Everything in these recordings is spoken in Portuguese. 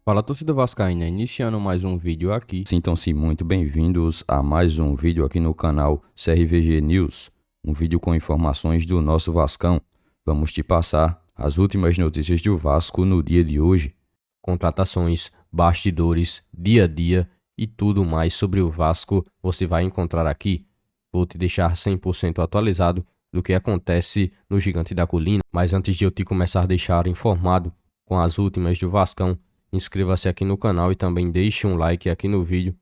Fala, torcida vascaína, iniciando mais um vídeo aqui. Sintam-se muito bem-vindos a mais um vídeo aqui no canal CRVG News, um vídeo com informações do nosso Vascão. Vamos te passar as últimas notícias do Vasco no dia de hoje. Contratações, bastidores, dia a dia e tudo mais sobre o Vasco você vai encontrar aqui. Vou te deixar 100% atualizado do que acontece no Gigante da Colina, mas antes de eu te começar a deixar informado com as últimas do Vascão, inscreva-se aqui no canal e também deixe um like aqui no vídeo.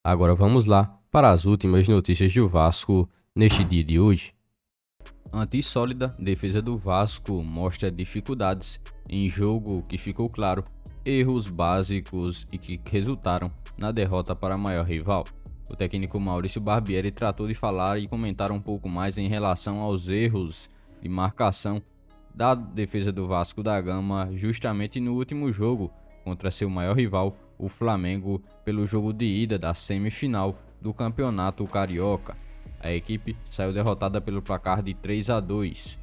Agora vamos lá para as últimas notícias do Vasco neste dia de hoje. Antissólida, defesa do Vasco mostra dificuldades em jogo que ficou claro, erros básicos e que resultaram na derrota para a maior rival. O técnico Maurício Barbieri tratou de falar e comentar um pouco mais em relação aos erros de marcação da defesa do Vasco da Gama justamente no último jogo contra seu maior rival, o Flamengo, pelo jogo de ida da semifinal do Campeonato Carioca. A equipe saiu derrotada pelo placar de 3-2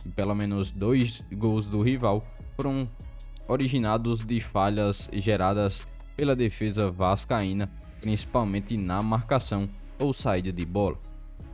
e pelo menos 2 gols do rival foram originados de falhas geradas pela defesa vascaína, principalmente na marcação ou saída de bola.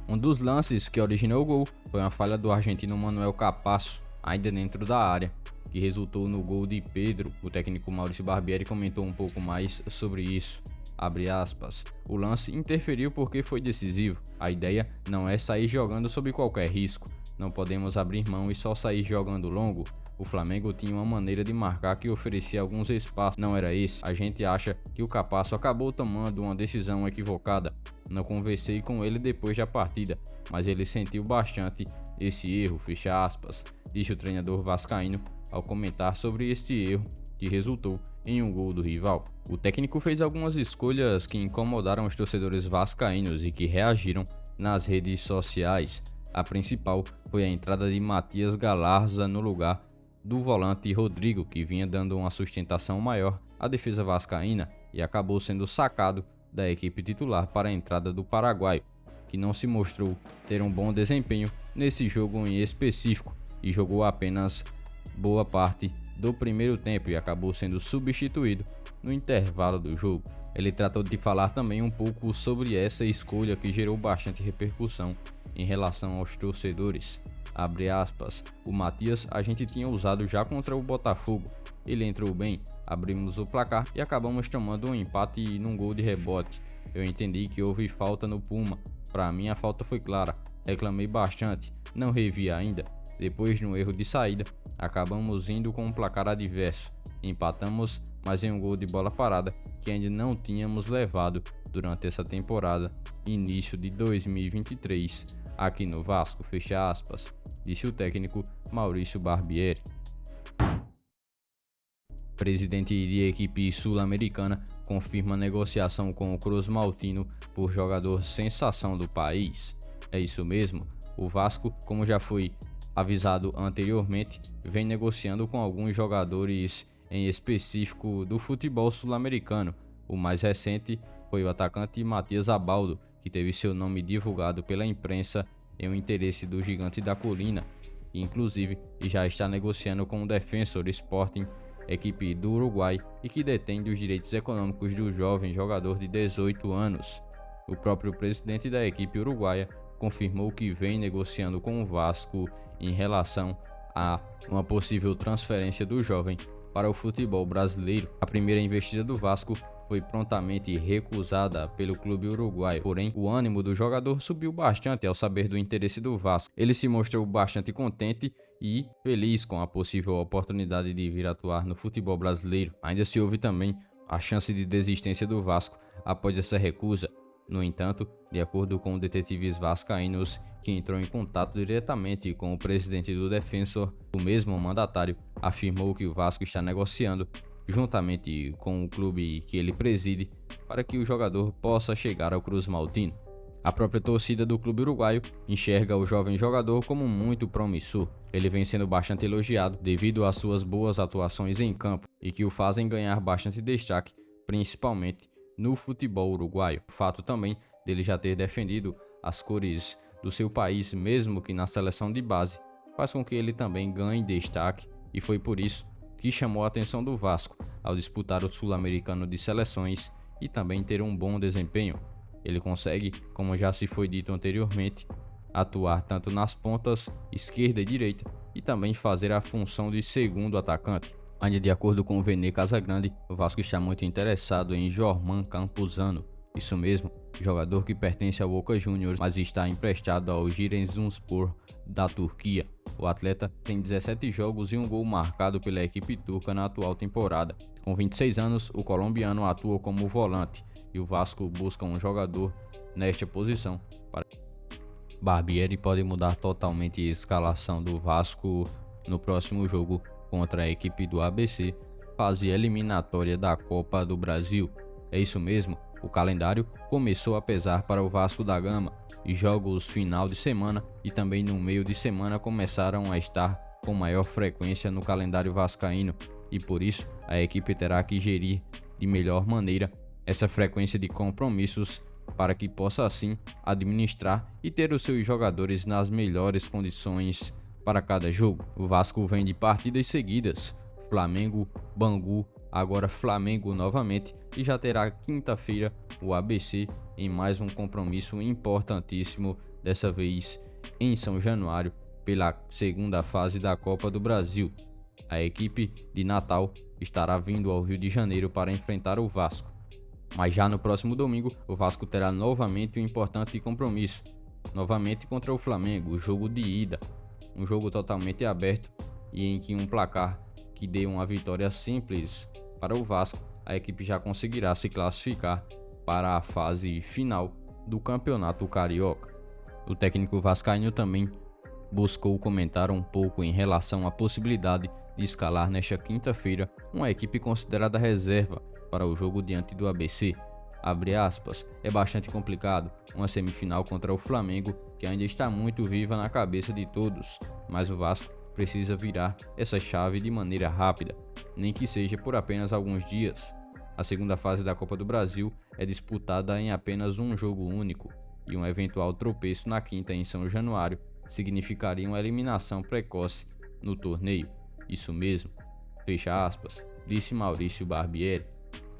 Um dos lances que originou o gol foi uma falha do argentino Manuel Capasso, ainda dentro da área, que resultou no gol de Pedro. O técnico Maurício Barbieri comentou um pouco mais sobre isso. Abre aspas, o lance interferiu porque foi decisivo. A ideia não é sair jogando sob qualquer risco. Não podemos abrir mão e só sair jogando longo. O Flamengo tinha uma maneira de marcar que oferecia alguns espaços. Não era esse. A gente acha que o Capasso acabou tomando uma decisão equivocada. Não conversei com ele depois da partida, mas ele sentiu bastante esse erro, fecha aspas, disse o treinador vascaíno ao comentar sobre este erro que resultou em um gol do rival. O técnico fez algumas escolhas que incomodaram os torcedores vascaínos e que reagiram nas redes sociais. A principal foi a entrada de Matias Galarza no lugar do volante Rodrigo, que vinha dando uma sustentação maior à defesa vascaína e acabou sendo sacado da equipe titular para a entrada do paraguaio, que não se mostrou ter um bom desempenho nesse jogo em específico e jogou apenas boa parte do primeiro tempo e acabou sendo substituído no intervalo do jogo. Ele tratou de falar também um pouco sobre essa escolha que gerou bastante repercussão em relação aos torcedores. Abre aspas, o Matias a gente tinha usado já contra o Botafogo, ele entrou bem, abrimos o placar e acabamos tomando um empate num gol de rebote. Eu entendi que houve falta no Puma, para mim a falta foi clara, reclamei bastante, não revi ainda. Depois no erro de saída, acabamos indo com um placar adverso, empatamos, mas em um gol de bola parada que ainda não tínhamos levado durante essa temporada, início de 2023, aqui no Vasco, fecha aspas, disse o técnico Maurício Barbieri. Presidente de equipe sul-americana confirma negociação com o Cruz Maltino por jogador sensação do país. É isso mesmo, o Vasco, como já foi avisado anteriormente, vem negociando com alguns jogadores em específico do futebol sul-americano. O mais recente foi o atacante Matias Abaldo, que teve seu nome divulgado pela imprensa em um interesse do Gigante da Colina, e inclusive já está negociando com o Defensor Sporting, equipe do Uruguai e que detém os direitos econômicos do jovem jogador de 18 anos. O próprio presidente da equipe uruguaia confirmou que vem negociando com o Vasco em relação a uma possível transferência do jovem para o futebol brasileiro. A primeira investida do Vasco foi prontamente recusada pelo clube uruguaio, porém o ânimo do jogador subiu bastante ao saber do interesse do Vasco. Ele se mostrou bastante contente e feliz com a possível oportunidade de vir atuar no futebol brasileiro. Ainda se houve também a chance de desistência do Vasco após essa recusa. No entanto, de acordo com detetives vascaínos que entrou em contato diretamente com o presidente do Defensor, o mesmo mandatário afirmou que o Vasco está negociando juntamente com o clube que ele preside para que o jogador possa chegar ao Cruz Maltino. A própria torcida do clube uruguaio enxerga o jovem jogador como muito promissor. Ele vem sendo bastante elogiado devido às suas boas atuações em campo e que o fazem ganhar bastante destaque, principalmente no futebol uruguaio. O fato também dele já ter defendido as cores do seu país, mesmo que na seleção de base, faz com que ele também ganhe destaque e foi por isso que chamou a atenção do Vasco, ao disputar o Sul-Americano de Seleções e também ter um bom desempenho. Ele consegue, como já se foi dito anteriormente, atuar tanto nas pontas esquerda e direita e também fazer a função de segundo atacante. Ainda de acordo com o Vene Casagrande, o Vasco está muito interessado em Jorman Campuzano. Isso mesmo, jogador que pertence ao Boca Juniors, mas está emprestado ao Giresunspor da Turquia. O atleta tem 17 jogos e um gol marcado pela equipe turca na atual temporada. Com 26 anos, o colombiano atua como volante e o Vasco busca um jogador nesta posição. Barbieri pode mudar totalmente a escalação do Vasco no próximo jogo contra a equipe do ABC, fase eliminatória da Copa do Brasil. É isso mesmo, o calendário começou a pesar para o Vasco da Gama e jogos final de semana e também no meio de semana começaram a estar com maior frequência no calendário vascaíno e por isso a equipe terá que gerir de melhor maneira essa frequência de compromissos para que possa assim administrar e ter os seus jogadores nas melhores condições para cada jogo. O Vasco vem de partidas seguidas, Flamengo, Bangu, agora Flamengo novamente e já terá quinta-feira o ABC em mais um compromisso importantíssimo, dessa vez em São Januário, pela segunda fase da Copa do Brasil. A equipe de Natal estará vindo ao Rio de Janeiro para enfrentar o Vasco. Mas já no próximo domingo, o Vasco terá novamente um importante compromisso, novamente contra o Flamengo, o jogo de ida, um jogo totalmente aberto e em que um placar que dê uma vitória simples para o Vasco, a equipe já conseguirá se classificar para a fase final do Campeonato Carioca. O técnico vascaíno também buscou comentar um pouco em relação à possibilidade de escalar nesta quinta-feira uma equipe considerada reserva para o jogo diante do ABC. Abre aspas, é bastante complicado, uma semifinal contra o Flamengo que ainda está muito viva na cabeça de todos, mas o Vasco precisa virar essa chave de maneira rápida, nem que seja por apenas alguns dias. A segunda fase da Copa do Brasil é disputada em apenas um jogo único, e um eventual tropeço na quinta em São Januário significaria uma eliminação precoce no torneio. Isso mesmo, fecha aspas, disse Maurício Barbieri.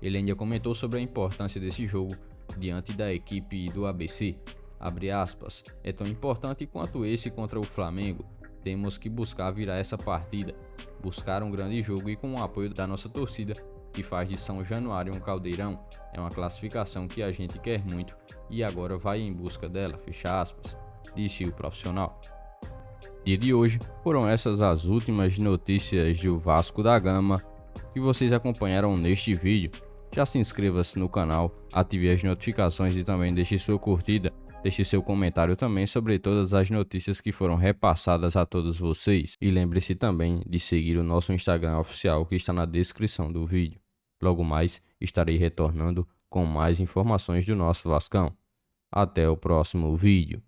Ele ainda comentou sobre a importância desse jogo diante da equipe do ABC. Abre aspas, é tão importante quanto esse contra o Flamengo. Temos que buscar virar essa partida, buscar um grande jogo e com o apoio da nossa torcida, que faz de São Januário um caldeirão. É uma classificação que a gente quer muito e agora vai em busca dela, fecha aspas, disse o profissional. Dia de hoje foram essas as últimas notícias do Vasco da Gama que vocês acompanharam neste vídeo. Já se inscreva-se no canal, ative as notificações e também deixe sua curtida. Deixe seu comentário também sobre todas as notícias que foram repassadas a todos vocês. E lembre-se também de seguir o nosso Instagram oficial que está na descrição do vídeo. Logo mais estarei retornando com mais informações do nosso Vascão. Até o próximo vídeo.